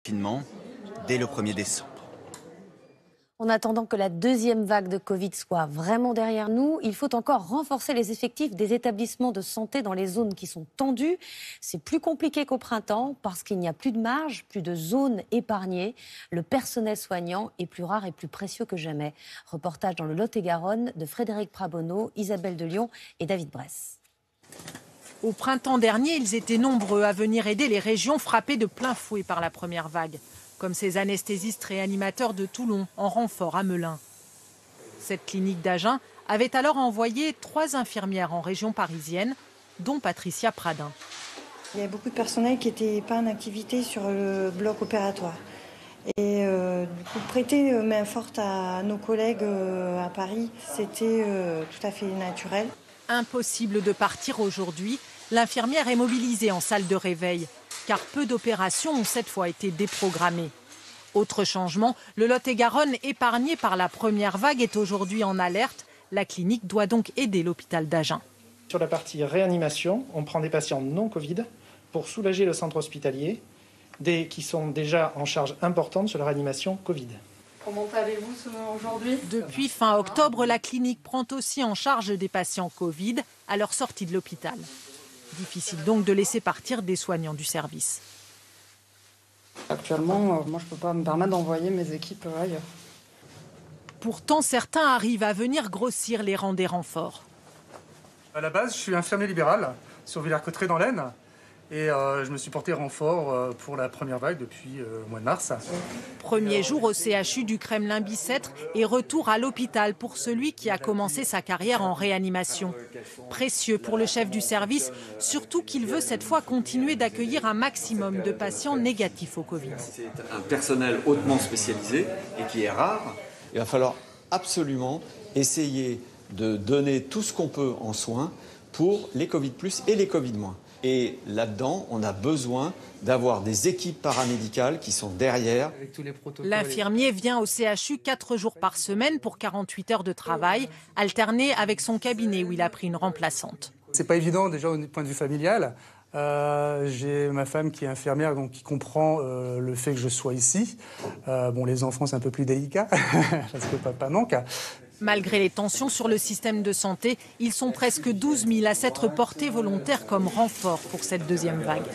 confinement dès le 1er décembre. En attendant que la deuxième vague de Covid soit vraiment derrière nous, il faut encore renforcer les effectifs des établissements de santé dans les zones qui sont tendues. C'est plus compliqué qu'au printemps parce qu'il n'y a plus de marge, plus de zones épargnées. Le personnel soignant est plus rare et plus précieux que jamais. Reportage dans le Lot-et-Garonne de Frédéric Prabonneau, Isabelle de Lyon et David Bress. Au printemps dernier, ils étaient nombreux à venir aider les régions frappées de plein fouet par la première vague, comme ces anesthésistes réanimateurs de Toulon en renfort à Melun. Cette clinique d'Agen avait alors envoyé 3 infirmières en région parisienne, dont Patricia Pradin. Il y a beaucoup de personnel qui n'était pas en activité sur le bloc opératoire. Et du coup, prêter main forte à nos collègues à Paris, c'était tout à fait naturel. Impossible de partir aujourd'hui. L'infirmière est mobilisée en salle de réveil, car peu d'opérations ont cette fois été déprogrammées. Autre changement, le Lot-et-Garonne épargné par la première vague est aujourd'hui en alerte. La clinique doit donc aider l'hôpital d'Agen. Sur la partie réanimation, on prend des patients non Covid pour soulager le centre hospitalier, qui sont déjà en charge importante sur la réanimation Covid. Comment allez-vous aujourd'hui ? Depuis fin octobre, la clinique prend aussi en charge des patients Covid à leur sortie de l'hôpital. Difficile donc de laisser partir des soignants du service. Actuellement, moi je ne peux pas me permettre d'envoyer mes équipes ailleurs. Pourtant, certains arrivent à venir grossir les rangs des renforts. À la base, je suis infirmier libéral sur Villers-Cotterêts dans l'Aisne. Et je me suis porté renfort pour la première vague depuis le mois de mars. Premier jour au CHU du Kremlin-Bicêtre et retour à l'hôpital pour celui qui a commencé sa carrière en réanimation. Précieux pour le chef du service, surtout qu'il veut cette fois continuer d'accueillir un maximum de patients négatifs au Covid. C'est un personnel hautement spécialisé et qui est rare. Il va falloir absolument essayer de donner tout ce qu'on peut en soins pour les Covid+, et les Covid-. Et là-dedans, on a besoin d'avoir des équipes paramédicales qui sont derrière. L'infirmier vient au CHU 4 jours par semaine pour 48 heures de travail, alterné avec son cabinet où il a pris une remplaçante. C'est pas évident déjà au point de vue familial. J'ai ma femme qui est infirmière, donc qui comprend le fait que je sois ici. Les enfants, c'est un peu plus délicat, parce que papa manque. Malgré les tensions sur le système de santé, ils sont presque 12 000 à s'être portés volontaires comme renfort pour cette deuxième vague.